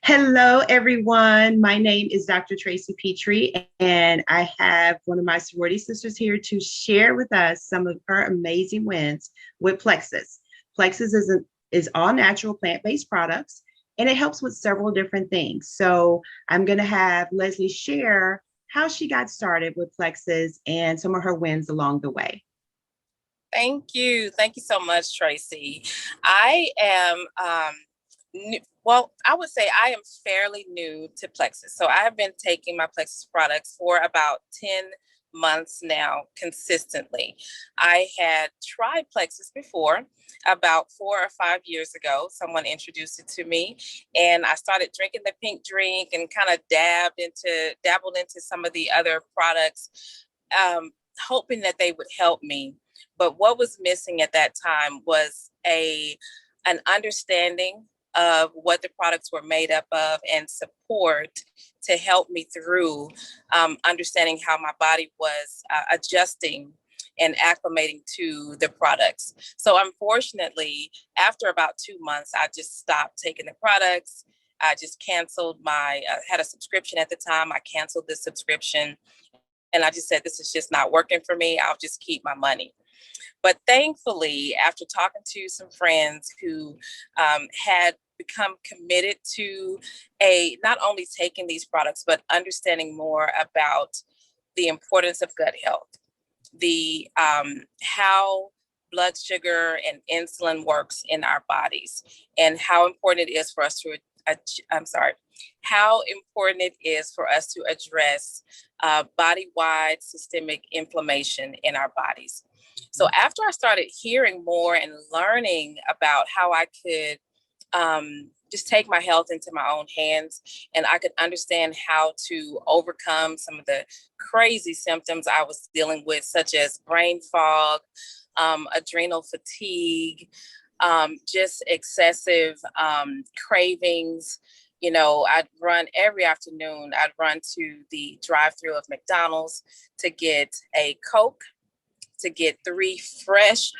Hello, everyone. My name is Dr. Tracy Petrie, and I have one of my sorority sisters here to share with us some of her amazing wins with Plexus. Plexus is all natural plant-based products, and it helps with several different things. So I'm going to have Leslie share how she got started with Plexus and some of her wins along the way. Thank you. Thank you so much, Tracy. I am, well, I would say I am fairly new to Plexus. So I have been taking my Plexus products for about 10 months now consistently. I had tried Plexus before about 4 or 5 years ago. Someone introduced it to me and I started drinking the pink drink and kind of dabbled into some of the other products, hoping that they would help me. But what was missing at that time was an understanding of what the products were made up of and support to help me through understanding how my body was adjusting and acclimating to the products. So unfortunately, after about 2 months, I just stopped taking the products. I just canceled had a subscription at the time. I canceled the subscription and I just said, this is just not working for me. I'll just keep my money. But thankfully, after talking to some friends who had become committed to not only taking these products, but understanding more about the importance of gut health, the how blood sugar and insulin works in our bodies, and how important it is for us to how important it is for us to address body-wide systemic inflammation in our bodies. So after I started hearing more and learning about how I could just take my health into my own hands, and I could understand how to overcome some of the crazy symptoms I was dealing with, such as brain fog, adrenal fatigue, just excessive cravings. You know, I'd run every afternoon, I'd run to the drive-through of McDonald's to get a Coke, to get 3 fresh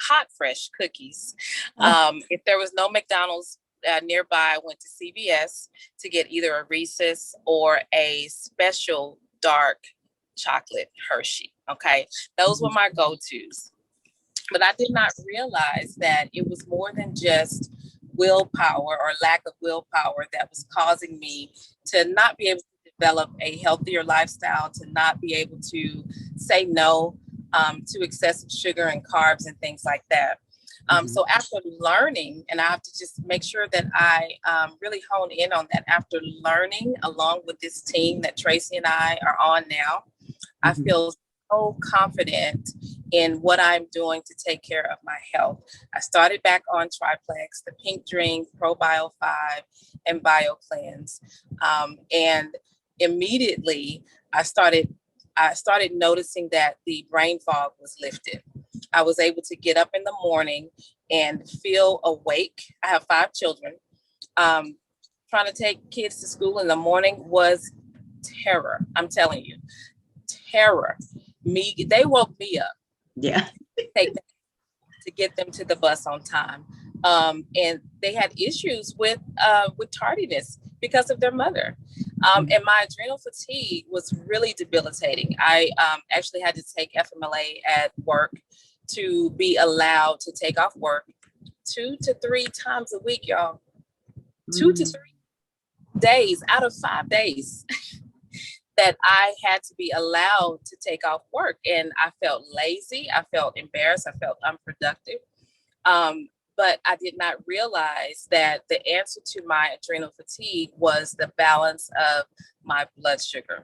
cookies. If there was no McDonald's nearby, I went to CVS to get either a Reese's or a special dark chocolate Hershey. Okay, those were my go-tos. But I did not realize that it was more than just willpower or lack of willpower that was causing me to not be able to develop a healthier lifestyle, to not be able to say no to excessive sugar and carbs and things like that. So after learning, and I have to just make sure that I really hone in on that, after learning along with this team that Tracy and I are on now, I feel so confident in what I'm doing to take care of my health. I started back on Triplex, the pink drink, ProBio 5, and BioCleanse. And immediately I started noticing that the brain fog was lifted. I was able to get up in the morning and feel awake. I have 5 children. Trying to take kids to school in the morning was terror. I'm telling you, terror. They woke me up. Yeah. To get them to the bus on time. And they had issues with tardiness because of their mother. And my adrenal fatigue was really debilitating. I actually had to take FMLA at work to be allowed to take off work 2 to 3 times a week, y'all. 2 to 3 days out of 5 days that I had to be allowed to take off work. And I felt lazy. I felt embarrassed. I felt unproductive. But I did not realize that the answer to my adrenal fatigue was the balance of my blood sugar.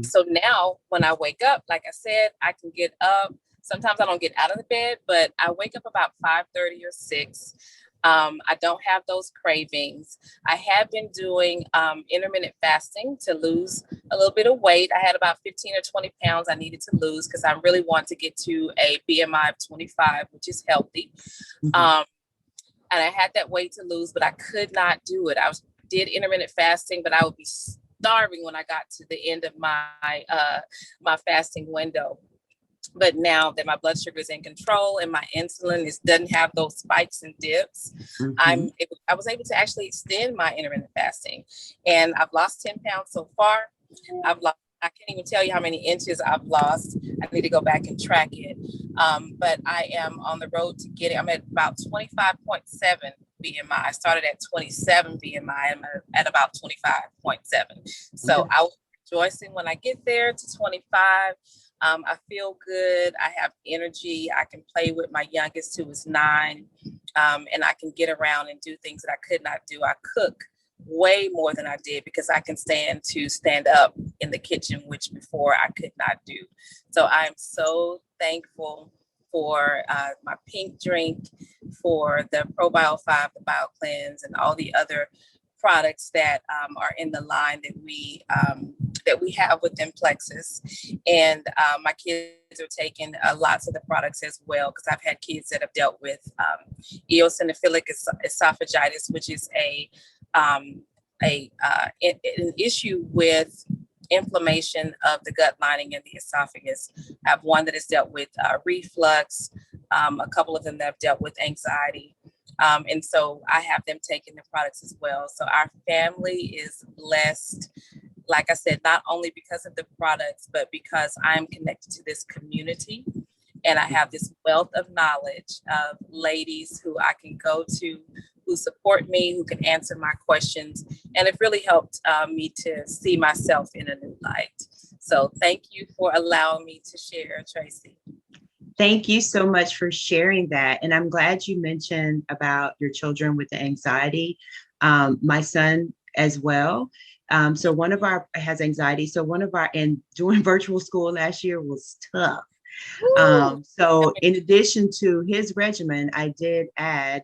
So now when I wake up, like I said, I can get up. Sometimes I don't get out of the bed, but I wake up about 5:30 or 6. I don't have those cravings. I have been doing intermittent fasting to lose a little bit of weight. I had about 15 or 20 pounds I needed to lose because I really want to get to a BMI of 25, which is healthy. And I had that weight to lose, but I could not do it. Did intermittent fasting, but I would be starving when I got to the end of my fasting window. But now that my blood sugar is in control and my insulin doesn't have those spikes and dips, Mm-hmm. I was able to actually extend my intermittent fasting. And I've lost 10 pounds so far. I can't even tell you how many inches I've lost. I need to go back and track it. But I am on the road to get it. I'm at about 25.7 BMI. I started at 27 BMI. I'm at about 25.7. So I will be rejoicing when I get there to 25. I feel good. I have energy. I can play with my youngest, who is 9, and I can get around and do things that I could not do. I cook way more than I did because I can stand up in the kitchen, which before I could not do. So I am so thankful for my pink drink, for the ProBio 5, the BioCleanse, and all the other products that are in the line that we have within Plexus. And my kids are taking lots of the products as well, because I've had kids that have dealt with eosinophilic esophagitis, which is an issue with inflammation of the gut lining and the esophagus. I have one that has dealt with reflux, a couple of them that have dealt with anxiety. And so I have them taking the products as well. So our family is blessed, like I said, not only because of the products, but because I'm connected to this community. And I have this wealth of knowledge of ladies who I can go to, who support me, who can answer my questions. And it really helped me to see myself in a new light. So thank you for allowing me to share, Tracy. Thank you so much for sharing that. And I'm glad you mentioned about your children with the anxiety. My son as well. So one of our has anxiety. So and doing virtual school last year was tough. So in addition to his regimen, I did add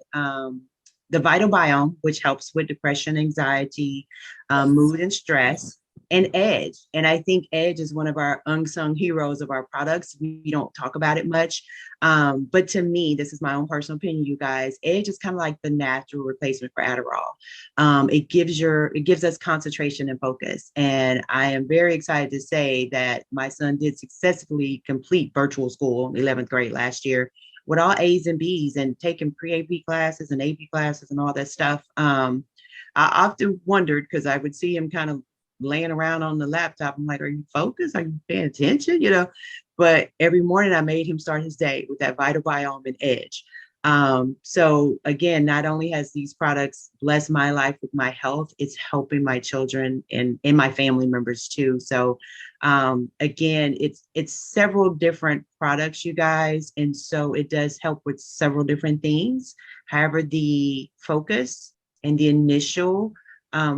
the Vital Biome, which helps with depression, anxiety, mood, and stress, and Edge. And I think Edge is one of our unsung heroes of our products. We don't talk about it much. But to me, this is my own personal opinion, you guys, Edge is kind of like the natural replacement for Adderall. It gives us concentration and focus. And I am very excited to say that my son did successfully complete virtual school, 11th grade last year, with all A's and B's, and taking pre-AP classes and AP classes and all that stuff. I often wondered, because I would see him kind of laying around on the laptop. I'm like, are you focused? Are you paying attention? But every morning I made him start his day with that Vital Biome and Edge. So again, not only has these products blessed my life with my health, it's helping my children and my family members too. So again, it's several different products, you guys. And so it does help with several different things. However, the focus and the initial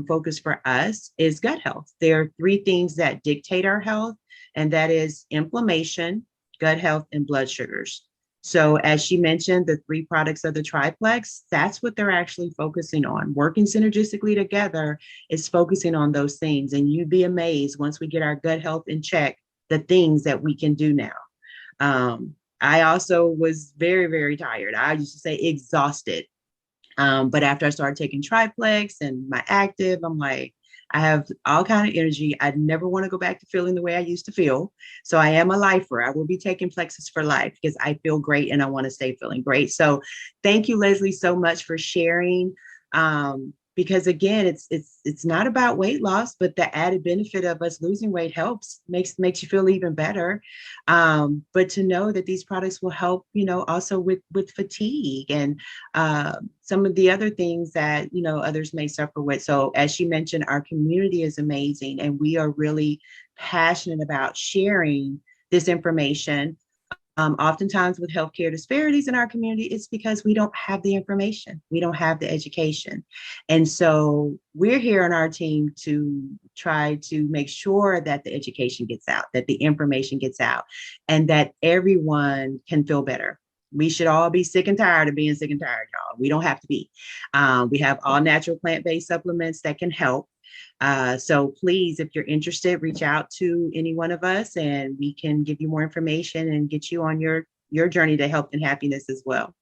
focus for us is gut health. There are 3 things that dictate our health, and that is inflammation, gut health, and blood sugars. So as she mentioned, the 3 products of the triplex, that's what they're actually focusing on. Working synergistically together is focusing on those things. And you'd be amazed once we get our gut health in check, the things that we can do now. I also was very, very tired. I used to say exhausted. But after I started taking triplex and my active, I'm like, I have all kind of energy. I never want to go back to feeling the way I used to feel. So I am a lifer. I will be taking Plexus for life because I feel great and I want to stay feeling great. So thank you, Leslie, so much for sharing. Because again, it's not about weight loss, but the added benefit of us losing weight makes you feel even better. But to know that these products will help, also with fatigue and some of the other things that, others may suffer with. So as she mentioned, our community is amazing, and we are really passionate about sharing this information. Oftentimes with healthcare disparities in our community, it's because we don't have the information. We don't have the education. And so we're here on our team to try to make sure that the education gets out, that the information gets out, and that everyone can feel better. We should all be sick and tired of being sick and tired, y'all. We don't have to be. We have all natural plant-based supplements that can help. So please, if you're interested, reach out to any one of us and we can give you more information and get you on your journey to health and happiness as well.